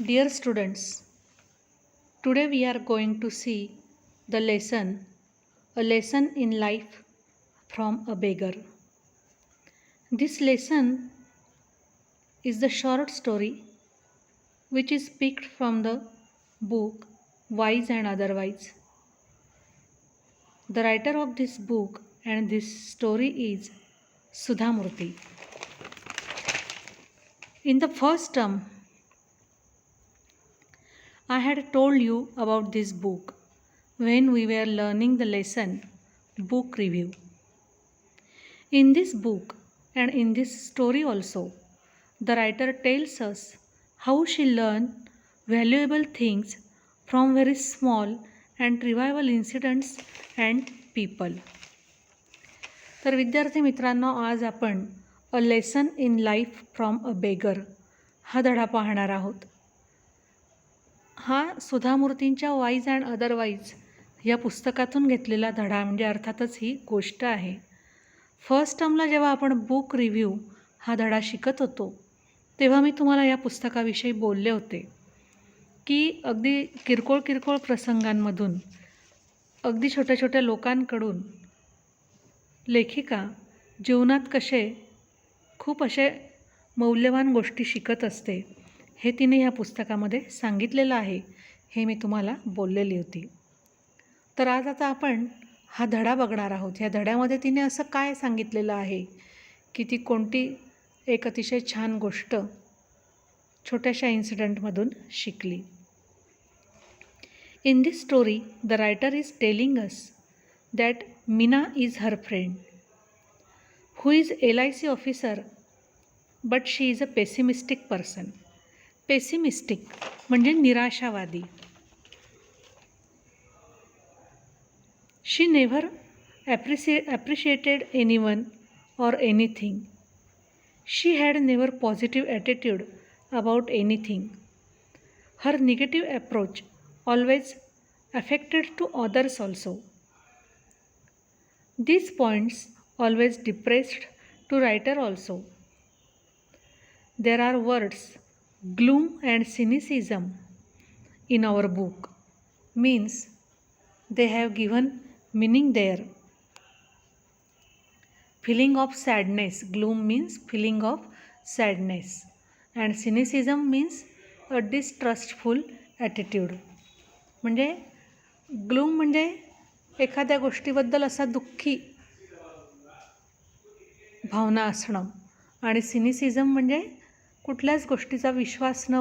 Dear students, today we are going to see the lesson, a lesson in life from a beggar. This lesson is the short story which is picked from the book Wise and Otherwise. The writer of this book and this story is Sudha Murthy. In the first term, I had told you about this book when we were learning the lesson book review. In this book and in this story also, the writer tells us how she learned valuable things from very small and trivial incidents and people. तर विद्यार्थी मित्रांनो, आज आपण a lesson in life from a beggar हा धडा पाहणार आहोत. हा सुधा मूर्तींच्या वाईज अँड अदरवाईज या पुस्तकातून घेतलेला धडा म्हणजे अर्थातच ही गोष्ट आहे. फर्स्ट टर्मला जेव्हा आपण बुक रिव्ह्यू हा धडा शिकत होतो तेव्हा मी तुम्हाला या पुस्तकाविषयी बोलले होते की अगदी किरकोळ प्रसंगांमधून अगदी छोट्या छोट्या लोकांकडून लेखिका जीवनात कसे खूप असे मौल्यवान गोष्टी शिकत असते हे तिने ह्या पुस्तकामध्ये सांगितलेलं आहे, हे मी तुम्हाला बोललेली होती. तर आज आता आपण हा धडा बघणार आहोत. या धड्यामध्ये तिने असं काय सांगितलेलं आहे की ती कोणती एक अतिशय छान गोष्ट छोट्याशा इन्सिडेंटमधून शिकली. In this story the writer is telling us that Meena is her friend who is LIC officer but she is a pessimistic person. Pessimistic म्हणजे निराशावादी. She never appreciated anyone or anything. She had never positive attitude about anything. Her negative approach always affected to others also. These points always depressed to writer also. There are words gloom and cynicism in our book, means they have given meaning there. Feeling of sadness, gloom means feeling of sadness and cynicism means a distrustful attitude. म्हणजे gloom म्हणजे एखाद्या गोष्टीबद्दल असा दुःखी भावना असणं आणि सिनिसिझम म्हणजे कुठल्याच गोष्टीचा विश्वास न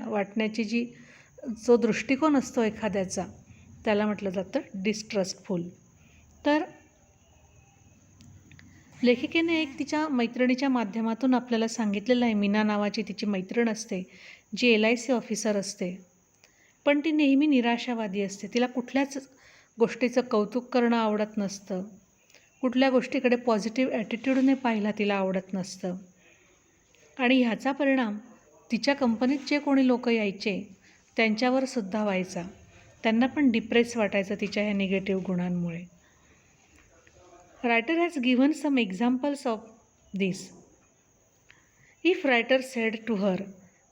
वाटण्याची जो दृष्टिकोन असतो एखाद्याचा त्याला म्हटलं जातं डिस्ट्रस्टफुल. तर लेखिकेने एक तिच्या मैत्रिणीच्या माध्यमातून आपल्याला सांगितलेलं आहे. मीना नावाची तिची मैत्रीण असते जी LIC ऑफिसर असते, पण ती नेहमी निराशावादी असते. तिला कुठल्याच गोष्टीचं कौतुक करणं आवडत नसतं, कुठल्या गोष्टीकडे पॉझिटिव्ह ॲटिट्यूडने पाहायला तिला आवडत नसतं आणि ह्याचा परिणाम तिच्या कंपनीत जे कोणी लोक यायचे त्यांच्यावर सुद्धा व्हायचा. त्यांना पण डिप्रेस वाटायचं तिच्या ह्या निगेटिव्ह गुणांमुळे. Writer has given some examples of this. If writer said to her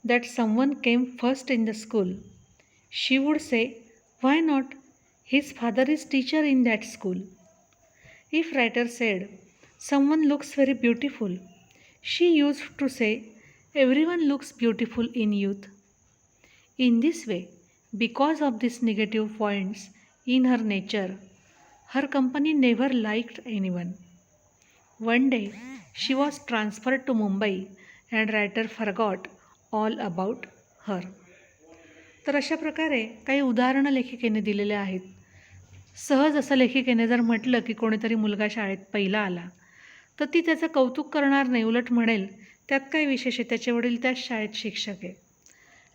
that someone came first in the school, she would say why not, his father is teacher in that school. If writer said someone looks very beautiful, she used to say everyone looks beautiful in youth. In this way, because of these negative points in her nature, her company never liked anyone. One day, she was transferred to Mumbai and writer forgot all about her. तर अशा प्रकारे काही उदाहरणं लेखिकेने दिलेले आहेत. सहज असं लेखिकेने जर म्हटलं की कोणीतरी मुलगा शाळेत पहिला आला तर ती त्याचं कौतुक करणार नाही, उलट म्हणेल त्यात काय विशेष आहे, त्याचे वडील त्याच शाळेत शिक्षक आहे.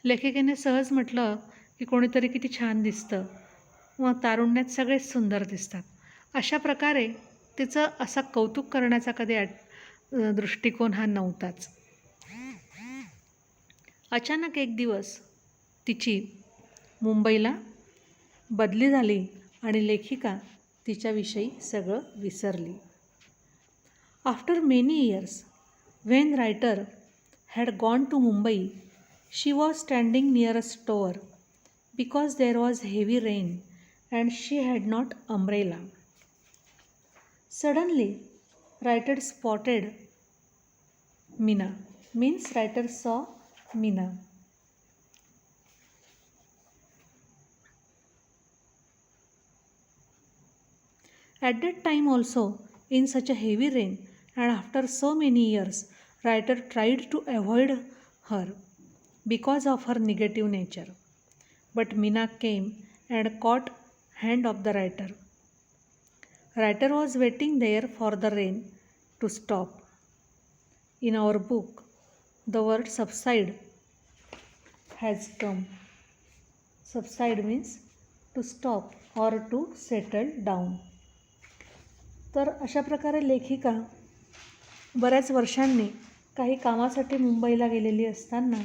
लेखिकेने सहज म्हटलं की कोणीतरी किती छान दिसतं, मग तारुण्यात सगळेच सुंदर दिसतात. अशा प्रकारे तिचं असा कौतुक करण्याचा कधी दृष्टिकोन हा नव्हताच. अचानक एक दिवस तिची मुंबईला बदली झाली आणि लेखिका तिच्याविषयी सगळं विसरली. After many years, when writer had gone to Mumbai, She was standing near a store because there was heavy rain and she had not umbrella. Suddenly, writer spotted Mina. Means writer saw Mina. At that time also, in such a heavy rain and after so many years, writer tried to avoid her because of her negative nature. But Mina came and caught hand of the writer. Writer was waiting there for the rain to stop. In our book, the word subside has come. Subside means to stop or to settle down. तर अशा प्रकारे लेखिका बऱ्याच वर्षांनी काही कामासाठी मुंबईला गेलेली असताना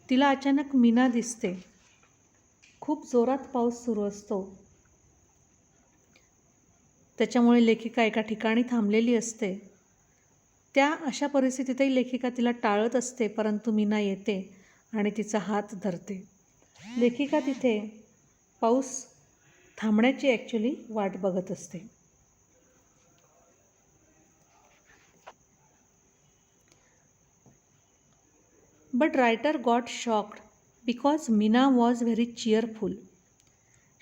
तिला अचानक मीना दिसते. खूप जोरात पाऊस सुरू असतो. त्याच्यामुळे लेखिका एका ठिकाणी थांबलेली असते. त्या अशा परिस्थितीतही लेखिका तिला टाळत असते, परंतु मीना येते आणि तिचा हात धरते. लेखिका तिथे पाऊस थांबण्याची ॲक्च्युली वाट बघत असते. But writer got shocked because Mina was very cheerful.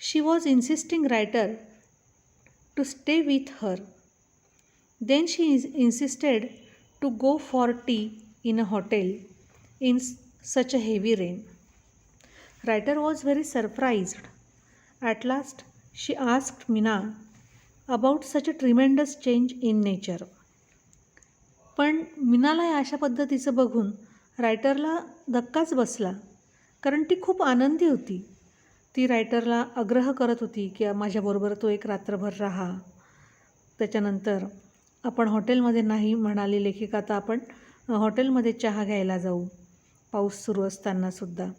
She was insisting writer to stay with her. Then she insisted to go for tea in a hotel in such a heavy rain. Writer was very surprised. At last she asked Mina about such a tremendous change in nature. पण मीनाला अशा पद्धतीचं बघून रायटरला धक्काच बसला, कारण ती खूप आनंदी होती. ती रायटरला आग्रह करत होती की माझ्याबरोबर तो एक रात्रभर राहा. त्याच्यानंतर आपण हॉटेलमध्ये नाही म्हणाली लेखिका, तर आपण हॉटेलमध्ये चहा घ्यायला जाऊ पाऊस सुरू असतानासुद्धा.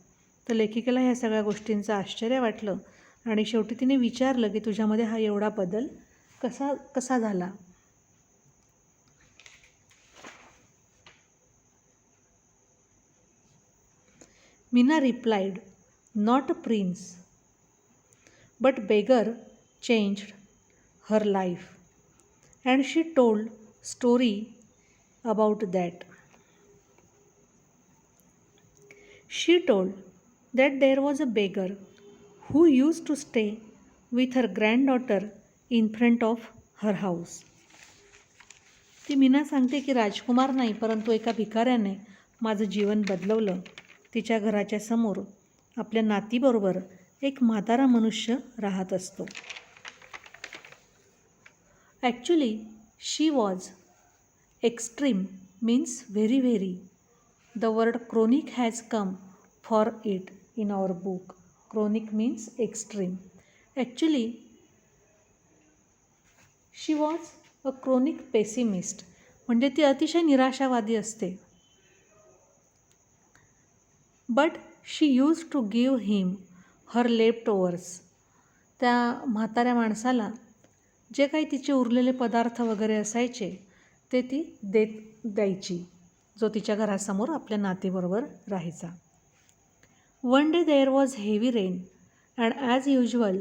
तर लेखिकेला ह्या सगळ्या गोष्टींचं आश्चर्य वाटलं आणि शेवटी तिने विचारलं की तुझ्यामध्ये हा एवढा बदल कसा झाला. Mina replied, "Not a prince, but beggar changed her life." And she told story about that. She told that there was a beggar who used to stay with her granddaughter in front of her house. ती मीना सांगते की राजकुमार नाही, परंतु एका भिकाऱ्याने माझं जीवन बदलवलं. तिच्या घराच्या समोर आपल्या नातीबरोबर एक म्हातारा मनुष्य राहत असतो. Actually she was extreme means very very. The word chronic has come for it in our book. Chronic means extreme. Actually she was a chronic pessimist, म्हणजे ती अतिशय निराशावादी असते. But she use to give him her leftovers. त्या म्हाताऱ्या माणसाला जे काही तिचे उरलेले पदार्थ वगैरे असायचे ते ती द्यायची, जो तिच्या घरासमोर आपल्या नातीबरोबर राहायचा. One day there was heavy rain and as usual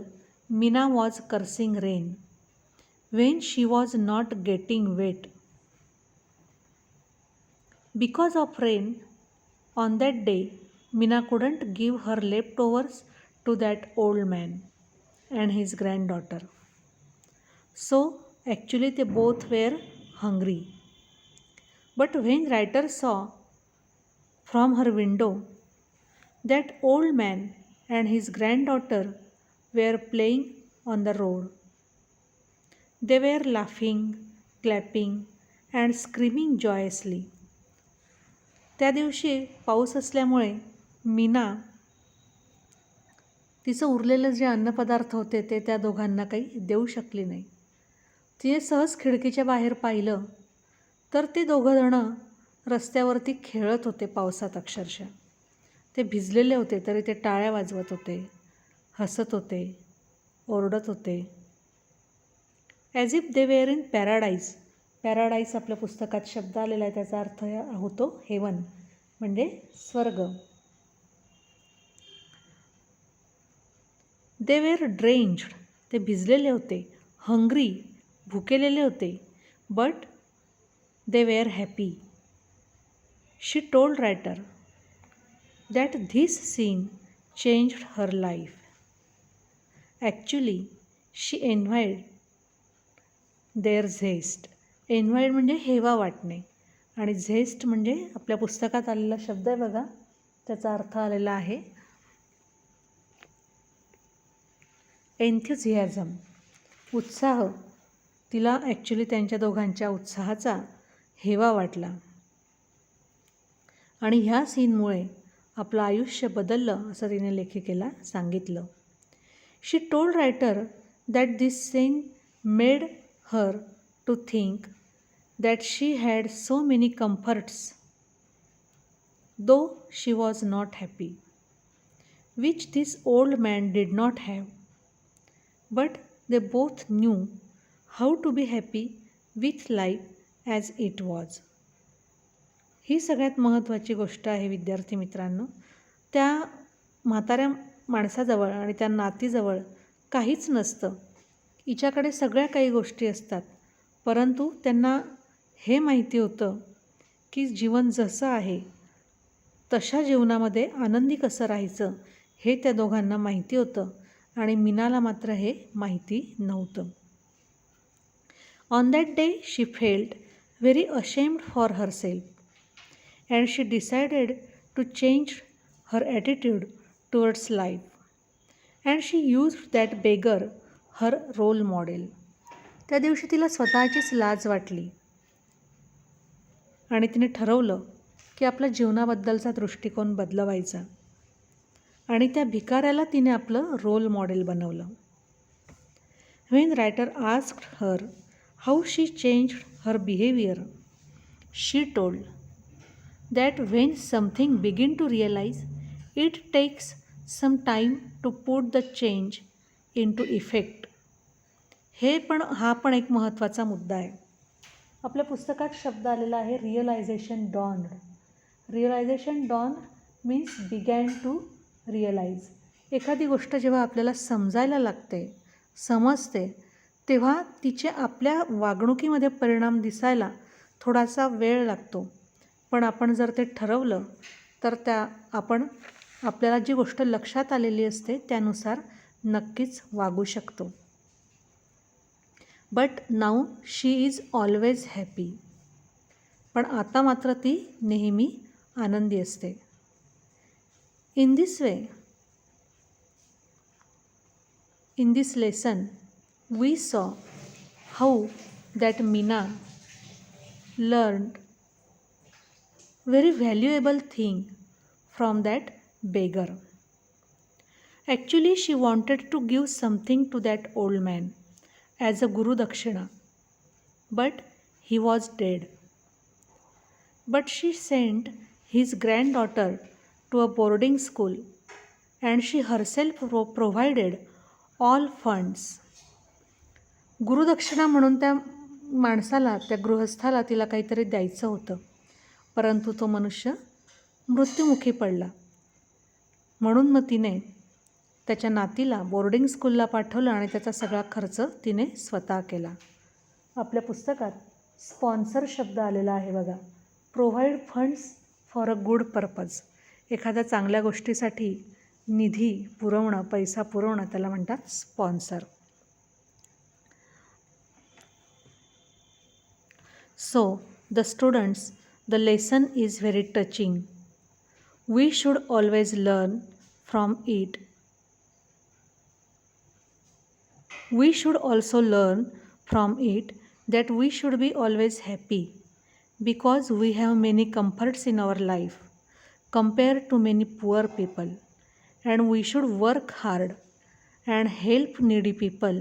Mina was cursing rain when she was not getting wet. Because of rain on that day Mina couldn't give her leftovers to that old man and his granddaughter. So actually they both were hungry. But when writer saw from her window that old man and his granddaughter were playing on the road, they were laughing, clapping and screaming joyously. त्या दिवशी पाऊस असल्यामुळे मीना तिचं उरलेलं जे अन्नपदार्थ होते ते त्या दोघांना काही देऊ शकली नाही. तिने सहज खिडकीच्या बाहेर पाहिलं तर ते दोघंजणं रस्त्यावरती खेळत होते पावसात. अक्षरशः ते भिजलेले होते तरी ते टाळ्या वाजवत होते, हसत होते, ओरडत होते. As if they were in paradise. Paradise आपल्या पुस्तकात शब्द आलेला आहे, त्याचा अर्थ होतो हेवन म्हणजे स्वर्ग. दे वेर ड्रेंच्ड, ते भिजलेले होते. हंग्री, भुकेलेले होते. But they were happy. She told writer that this scene changed her life. Actually she envied their zest. Envied म्हणजे हेवा वाटणे आणि झेस्ट म्हणजे आपल्या पुस्तकात आलेला शब्द आहे बघा, त्याचा अर्थ आलेला आहे एन्थुझियाझम, उत्साह. तिला ॲक्च्युली त्यांच्या दोघांच्या उत्साहाचा हेवा वाटला आणि ह्या सीनमुळे आपलं आयुष्य बदललं असं तिने लेखिकेला सांगितलं. She told writer that this scene made her to think that she had so many comforts, though she was not happy, which this old man did not have. But they both knew how to be happy with life as it was. ही सगळ्यात महत्त्वाची गोष्ट आहे विद्यार्थी मित्रांनो. त्या म्हाताऱ्या माणसाजवळ आणि त्या नातीजवळ काहीच नसतं. हिच्याकडे सगळ्या काही गोष्टी असतात, परंतु त्यांना हे माहिती होतं की जीवन जसं आहे तशा जीवनामध्ये आनंदी कसं राहायचं हे त्या दोघांना माहिती होतं आणि मीनाला मात्र हे माहिती नव्हतं. On that day she felt very ashamed for herself and she decided to change her attitude towards life and she used that beggar her role model. त्या दिवशी तिला स्वतःचीच लाज वाटली आणि तिने ठरवलं की आपल्या जीवनाबद्दलचा दृष्टिकोन बदलवायचा आणि त्या भिकाऱ्याला तिने आपलं रोल मॉडेल बनवलं. When writer asked her how she changed her behaviour, she told that when something begin to realise it takes some time to put the change into effect. हा पण एक महत्त्वाचा मुद्दा आहे. आपल्या पुस्तकात शब्द आलेला आहे realisation dawned. Realisation dawned means began to realise. एखादी गोष्ट जेव्हा आपल्याला समजायला लागते, समजते, तेव्हा तिचे आपल्या वागणुकीमध्ये परिणाम दिसायला थोडासा वेळ लागतो. पण आपण जर ते ठरवलं तर आपल्याला जी गोष्ट लक्षात आलेली असते त्यानुसार नक्कीच वागू शकतो. But now she is always happy. पण आता मात्र ती नेहमी आनंदी असते. In this way, in this lesson we saw how that Meena learned very valuable thing from that beggar. Actually she wanted to give something to that old man as a Guru Dakshina, but he was dead. But she sent his granddaughter to a boarding school and she herself provided all funds. Gurudakshina म्हणून त्या माणसाला, त्या गृहस्थाला तिला काहीतरी द्यायचं होतं, परंतु तो मनुष्य मृत्युमुखी पडला. म्हणून मग तिने त्याच्या नातीला बोर्डिंग स्कूलला पाठवलं आणि त्याचा सगळा खर्च तिने स्वतः केला. आपल्या पुस्तकात स्पॉन्सर शब्द आलेला आहे बघा. Provide funds for a good purpose. एखाद्या चांगल्या गोष्टीसाठी निधी पुरवणं, पैसा पुरवणं, त्याला म्हणतात sponsor. So the students, the lesson is very touching. We should always learn from it. We should also learn from it that we should be always happy because we have many comforts in our life compared to many poor people, and we should work hard and help needy people,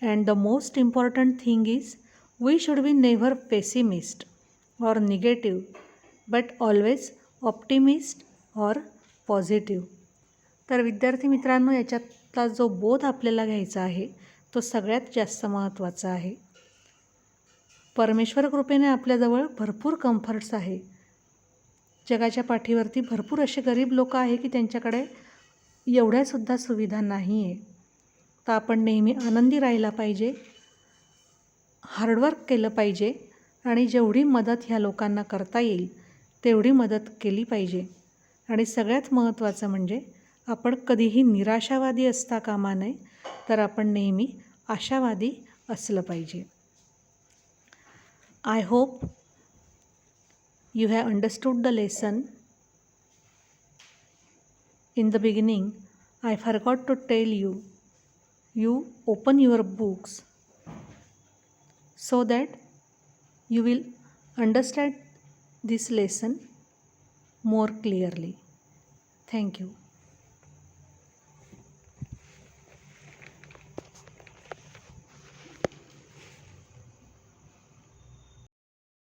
and the most important thing is we should be never pessimist or negative but always optimist or positive. तर विद्यार्थी मित्रांनो, याच्यातला जो बोध आपल्याला घ्यायचा आहे तो सगळ्यात जास्त महत्त्वाचा आहे. परमेश्वर कृपेने आपल्याजवळ भरपूर कम्फर्ट्स आहे. जगाच्या पाठीवरती भरपूर असे गरीब लोक आहे की त्यांच्याकडे एवढ्यासुद्धा सुविधा नाही आहे. तर आपण नेहमी आनंदी राहायला पाहिजे, हार्डवर्क केलं पाहिजे आणि जेवढी मदत ह्या लोकांना करता येईल तेवढी मदत केली पाहिजे. आणि सगळ्यात महत्त्वाचं म्हणजे आपण कधीही निराशावादी असता कामा नये, तर आपण नेहमी आशावादी असलं पाहिजे. I hope you have understood the lesson. In the beginning, I forgot to tell you, you open your books so that you will understand this lesson more clearly. Thank you.